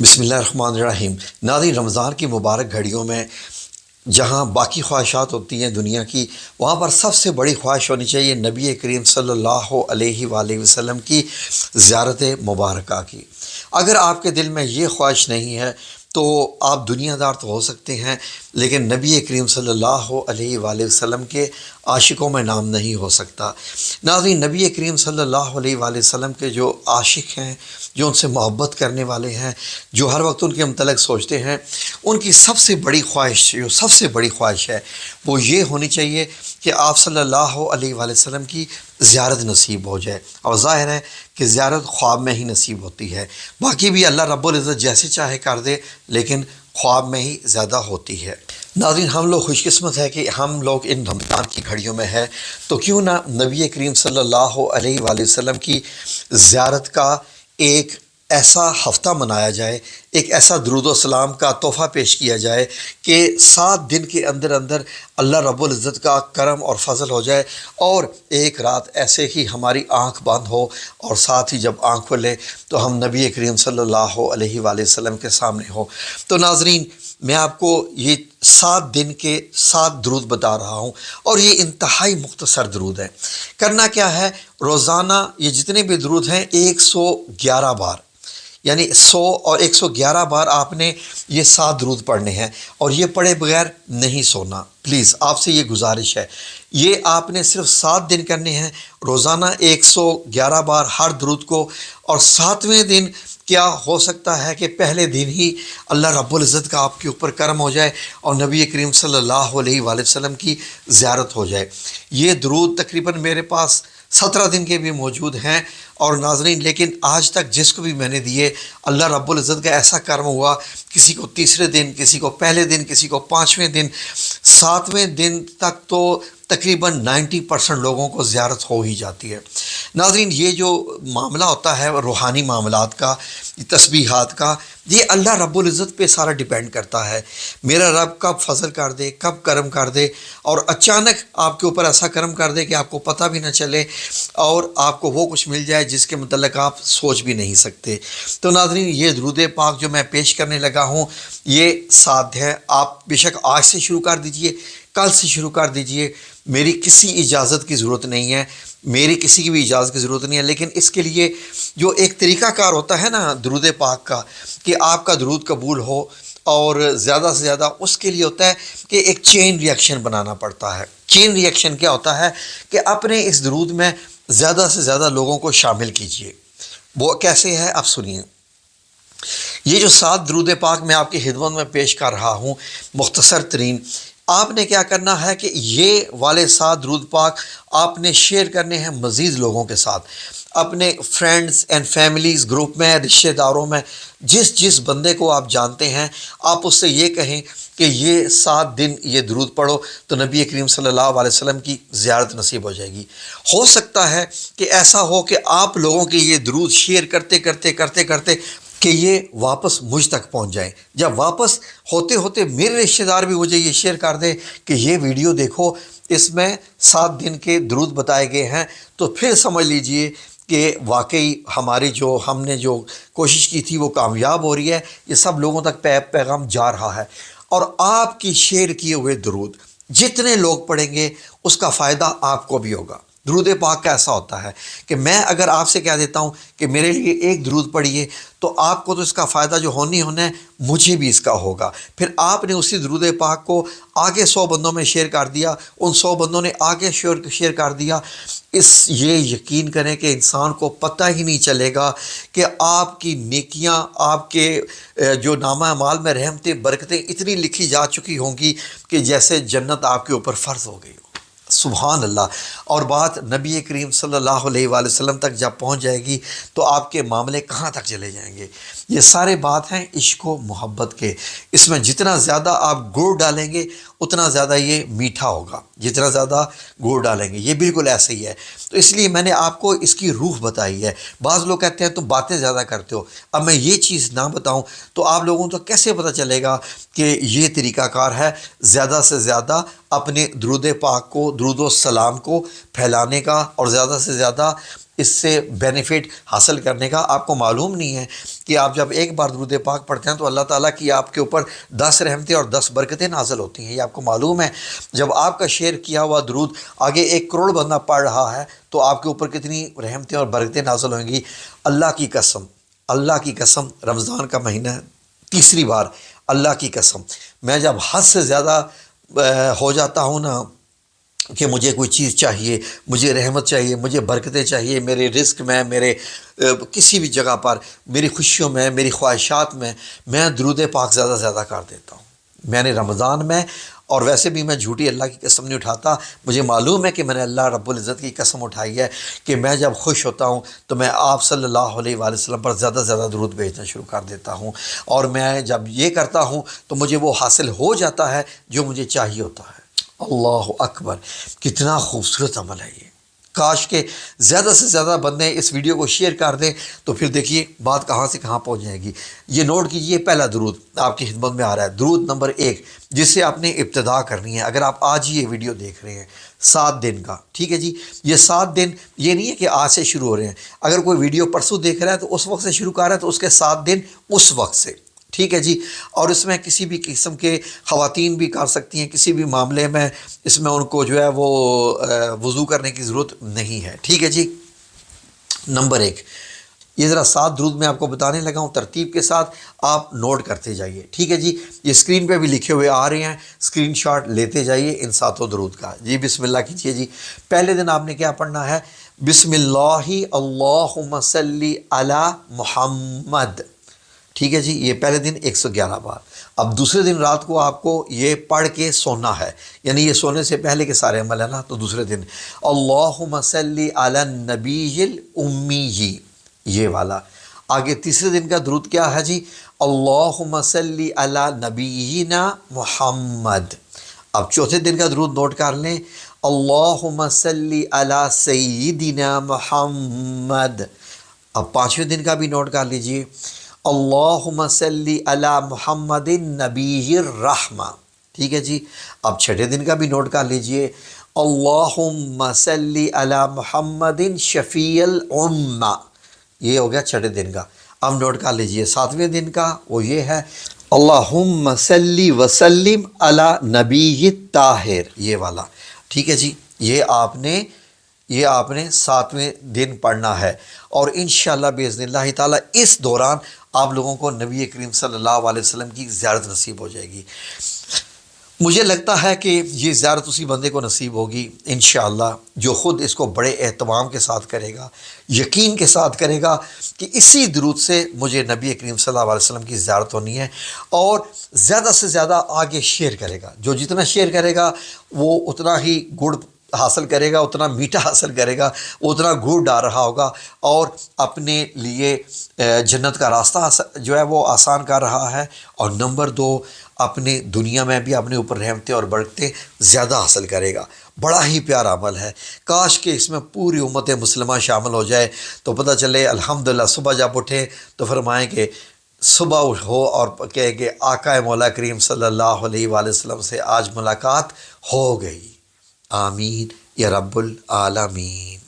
بسم اللہ الرحمن الرحیم۔ ناظرین، رمضان کی مبارک گھڑیوں میں جہاں باقی خواہشات ہوتی ہیں دنیا کی، وہاں پر سب سے بڑی خواہش ہونی چاہیے نبی کریم صلی اللہ علیہ وآلہ وسلم کی زیارت مبارکہ کی۔ اگر آپ کے دل میں یہ خواہش نہیں ہے تو آپ دنیا دار تو ہو سکتے ہیں، لیکن نبی کریم صلی اللہ علیہ وآلہ وسلم کے عاشقوں میں نام نہیں ہو سکتا۔ ناظرین، نبی کریم صلی اللہ علیہ وآلہ وسلم کے جو عاشق ہیں، جو ان سے محبت کرنے والے ہیں، جو ہر وقت ان کے متعلق سوچتے ہیں، ان کی سب سے بڑی خواہش ہے وہ یہ ہونی چاہیے کہ آپ صلی اللہ علیہ وآلہ وسلم کی زیارت نصیب ہو جائے۔ اور ظاہر ہے کہ زیارت خواب میں ہی نصیب ہوتی ہے، باقی بھی اللہ رب العزت جیسے چاہے کر دے، لیکن خواب میں ہی زیادہ ہوتی ہے۔ ناظرین، ہم لوگ خوش قسمت ہے کہ ہم لوگ ان رمضان کی گھڑیوں میں ہیں، تو کیوں نہ نبی کریم صلی اللہ علیہ وآلہ وسلم کی زیارت کا ایک ایسا ہفتہ منایا جائے، ایک ایسا درود و سلام کا تحفہ پیش کیا جائے کہ 7 دن کے اندر اندر اللہ رب العزت کا کرم اور فضل ہو جائے، اور ایک رات ایسے ہی ہماری آنکھ بند ہو اور ساتھ ہی جب آنکھ کھلے تو ہم نبی کریم صلی اللہ علیہ وآلہ وسلم کے سامنے ہو۔ تو ناظرین، میں آپ کو یہ 7 دن کے 7 درود بتا رہا ہوں، اور یہ انتہائی مختصر درود ہیں۔ کرنا کیا ہے، روزانہ یہ جتنے بھی درود ہیں 111 بار، یعنی 100 اور 111 بار آپ نے یہ 7 درود پڑھنے ہیں، اور یہ پڑھے بغیر نہیں سونا۔ پلیز آپ سے یہ گزارش ہے، یہ آپ نے صرف 7 دن کرنے ہیں، روزانہ 111 بار ہر درود کو، اور 7ویں دن کیا ہو سکتا ہے کہ پہلے دن ہی اللہ رب العزت کا آپ کے اوپر کرم ہو جائے اور نبی کریم صلی اللہ علیہ وآلہ وسلم کی زیارت ہو جائے۔ یہ درود تقریباً میرے پاس 17 دن کے بھی موجود ہیں، اور ناظرین لیکن آج تک جس کو بھی میں نے دیے، اللہ رب العزت کا ایسا کرم ہوا، کسی کو تیسرے دن، کسی کو پہلے دن، کسی کو 5ویں دن، 7ویں دن تک تو تقریباً 90% لوگوں کو زیارت ہو ہی جاتی ہے۔ ناظرین، یہ جو معاملہ ہوتا ہے روحانی معاملات کا، تسبیحات کا، یہ اللہ رب العزت پہ سارا ڈیپینڈ کرتا ہے۔ میرا رب کب فضل کر دے، کب کرم کر دے، اور اچانک آپ کے اوپر ایسا کرم کر دے کہ آپ کو پتہ بھی نہ چلے، اور آپ کو وہ کچھ مل جائے جس کے متعلق آپ سوچ بھی نہیں سکتے۔ تو ناظرین، یہ درود پاک جو میں پیش کرنے لگا ہوں، یہ 7 ہے۔ آپ بے شک آج سے شروع کر دیجئے، کل سے شروع کر دیجئے، میری کسی اجازت کی ضرورت نہیں ہے، میری کسی کی بھی اجازت کی ضرورت نہیں ہے، لیکن اس کے لیے جو ایک طریقہ کار ہوتا ہے نا درود پاک کا، کہ آپ کا درود قبول ہو، اور زیادہ سے زیادہ اس کے لیے ہوتا ہے کہ ایک چین ری ایکشن بنانا پڑتا ہے۔ چین ری ایکشن کیا ہوتا ہے کہ اپنے اس درود میں زیادہ سے زیادہ لوگوں کو شامل کیجئے۔ وہ کیسے ہے، آپ سنیے۔ یہ جو 7 درود پاک میں آپ کی خدمت میں پیش کر رہا ہوں، مختصر ترین، آپ نے کیا کرنا ہے کہ یہ والے 7 درود پاک آپ نے شیئر کرنے ہیں مزید لوگوں کے ساتھ، اپنے فرینڈز اینڈ فیملیز گروپ میں، رشتہ داروں میں، جس بندے کو آپ جانتے ہیں، آپ اس سے یہ کہیں کہ یہ 7 دن یہ درود پڑھو تو نبی کریم صلی اللہ علیہ وسلم کی زیارت نصیب ہو جائے گی۔ ہو سکتا ہے کہ ایسا ہو کہ آپ لوگوں کے یہ درود شیئر کرتے کہ یہ واپس مجھ تک پہنچ جائیں۔ جب واپس ہوتے ہوتے میرے رشتہ دار بھی مجھے یہ شیئر کر دیں کہ یہ ویڈیو دیکھو، اس میں 7 دن کے درود بتائے گئے ہیں، تو پھر سمجھ لیجئے کہ واقعی ہماری ہم نے جو کوشش کی تھی وہ کامیاب ہو رہی ہے، یہ سب لوگوں تک پیغام جا رہا ہے۔ اور آپ کی شیئر کیے ہوئے درود جتنے لوگ پڑھیں گے، اس کا فائدہ آپ کو بھی ہوگا۔ درود پاک کا ایسا ہوتا ہے کہ میں اگر آپ سے کہہ دیتا ہوں کہ میرے لیے ایک درود پڑھیے، تو آپ کو تو اس کا فائدہ جو ہونا ہے، مجھے بھی اس کا ہوگا۔ پھر آپ نے اسی درود پاک کو آگے 100 بندوں میں شیئر کر دیا، ان 100 بندوں نے آگے شیئر کر دیا۔ یہ یقین کریں کہ انسان کو پتہ ہی نہیں چلے گا کہ آپ کی نیکیاں، آپ کے جو نامہ اعمال میں رحمتیں، برکتیں اتنی لکھی جا چکی ہوں گی کہ جیسے جنت آپ کے اوپر فرض ہو گئی ہو۔ سبحان اللہ۔ اور بات نبی کریم صلی اللہ علیہ وآلہ وسلم تک جب پہنچ جائے گی تو آپ کے معاملے کہاں تک چلے جائیں گے۔ یہ سارے بات ہیں عشق و محبت کے۔ اس میں جتنا زیادہ آپ گڑ ڈالیں گے اتنا زیادہ یہ میٹھا ہوگا، جتنا زیادہ گڑ ڈالیں گے، یہ بالکل ایسے ہی ہے۔ تو اس لیے میں نے آپ کو اس کی روح بتائی ہے۔ بعض لوگ کہتے ہیں تم باتیں زیادہ کرتے ہو، اب میں یہ چیز نہ بتاؤں تو آپ لوگوں کو کیسے پتہ چلے گا کہ یہ طریقہ کار ہے زیادہ سے زیادہ اپنے درود پاک کو، درود و سلام کو پھیلانے کا، اور زیادہ سے زیادہ اس سے بینیفٹ حاصل کرنے کا آپ کو معلوم نہیں ہے کہ آپ جب ایک بار درود پاک پڑھتے ہیں تو اللہ تعالیٰ کی آپ کے اوپر 10 رحمتیں اور 10 برکتیں نازل ہوتی ہیں. یہ آپ کو معلوم ہے. جب آپ کا شیئر کیا ہوا درود آگے 1 کروڑ بندہ پڑھ رہا ہے تو آپ کے اوپر کتنی رحمتیں اور برکتیں نازل ہوئیں گی. اللہ کی قسم رمضان کا مہینہ تیسری بار اللہ کی قسم میں جب حد سے زیادہ ہو جاتا ہوں نا کہ مجھے کوئی چیز چاہیے، مجھے رحمت چاہیے، مجھے برکتیں چاہیے، میرے رزق میں، میرے کسی بھی جگہ پر، میری خوشیوں میں، میری خواہشات میں درود پاک زیادہ زیادہ کر دیتا ہوں. میں نے رمضان میں، اور ویسے بھی میں جھوٹی اللہ کی قسم نہیں اٹھاتا، مجھے معلوم ہے کہ میں نے اللہ رب العزت کی قسم اٹھائی ہے کہ میں جب خوش ہوتا ہوں تو میں آپ صلی اللہ علیہ وآلہ وسلم پر زیادہ سے زیادہ درود بھیجنا شروع کر دیتا ہوں، اور میں جب یہ کرتا ہوں تو مجھے وہ حاصل ہو جاتا ہے جو مجھے چاہیے ہوتا ہے. اللہ اکبر، کتنا خوبصورت عمل ہے یہ. کاش کہ زیادہ سے زیادہ بندے اس ویڈیو کو شیئر کر دیں تو پھر دیکھیے بات کہاں سے کہاں پہنچ جائے گی. یہ نوٹ کیجئے، پہلا درود آپ کی خدمت میں آ رہا ہے، درود نمبر 1 جس سے آپ نے ابتدا کرنی ہے. اگر آپ آج ہی یہ ویڈیو دیکھ رہے ہیں 7 دن کا، ٹھیک ہے جی، یہ 7 دن یہ نہیں ہے کہ آج سے شروع ہو رہے ہیں. اگر کوئی ویڈیو پرسوں دیکھ رہا ہے تو اس وقت سے شروع کر رہا ہے تو اس کے 7 دن اس وقت سے، ٹھیک ہے جی. اور اس میں کسی بھی قسم کے خواتین بھی کر سکتی ہیں، کسی بھی معاملے میں اس میں ان کو جو ہے وہ وضو کرنے کی ضرورت نہیں ہے، ٹھیک ہے جی. نمبر 1 یہ ذرا 7 درود میں آپ کو بتانے لگا ہوں ترتیب کے ساتھ، آپ نوٹ کرتے جائیے، ٹھیک ہے جی. یہ اسکرین پہ بھی لکھے ہوئے آ رہے ہیں، اسکرین شاٹ لیتے جائیے ان 7 درود کا. جی بسم اللہ کیجئے جی. پہلے دن آپ نے کیا پڑھنا ہے؟ بسم اللہ اللہم صلی علی محمد، ٹھیک ہے جی. یہ پہلے دن 111 بار. اب دوسرے دن رات کو آپ کو یہ پڑھ کے سونا ہے، یعنی یہ سونے سے پہلے کے سارے عمل ہے نا. تو دوسرے دن اللہم صلی علی النبی الامی، یہ والا. آگے تیسرے دن کا درود کیا ہے جی؟ اللہم صلی علی نبینا محمد. اب چوتھے دن کا درود نوٹ کر لیں، اللہم صلی علی سیدنا محمد. اب پانچویں دن کا بھی نوٹ کر لیجئے، اللہم صلی علی محمد نبی الرحمہ، ٹھیک ہے جی. اب چھٹے دن کا بھی نوٹ کر لیجئے، اللہم صلی علی محمد شفیع الامہ. یہ ہو گیا چھٹے دن کا. اب نوٹ کر لیجئے ساتویں دن کا، وہ یہ ہے اللہم صلی وسلم علی نبی الطاہر، یہ والا، ٹھیک ہے جی. یہ آپ نے 7ویں دن پڑھنا ہے. اور انشاءاللہ باذن اللہ تعالیٰ اس دوران آپ لوگوں کو نبی کریم صلی اللہ علیہ وسلم کی زیارت نصیب ہو جائے گی. مجھے لگتا ہے کہ یہ زیارت اسی بندے کو نصیب ہوگی انشاءاللہ جو خود اس کو بڑے اہتمام کے ساتھ کرے گا، یقین کے ساتھ کرے گا کہ اسی درود سے مجھے نبی کریم صلی اللہ علیہ وسلم کی زیارت ہونی ہے. اور زیادہ سے زیادہ آگے شیئر کرے گا. جو جتنا شیئر کرے گا وہ اتنا ہی گڑ حاصل کرے گا، اتنا میٹھا حاصل کرے گا، وہ اتنا گڑ ڈال رہا ہوگا اور اپنے لیے جنت کا راستہ جو ہے وہ آسان کر رہا ہے. اور نمبر 2 اپنے دنیا میں بھی اپنے اوپر رحمتیں اور برکتیں زیادہ حاصل کرے گا. بڑا ہی پیارا عمل ہے. کاش کہ اس میں پوری امت مسلمہ شامل ہو جائے تو پتہ چلے الحمدللہ صبح جب اٹھیں تو فرمائیں کہ صبح ہو اور کہے کہ آقا مولا کریم صلی اللہ علیہ وآلہ وسلم سے آج ملاقات ہو گئی. آمین یا رب العالمین.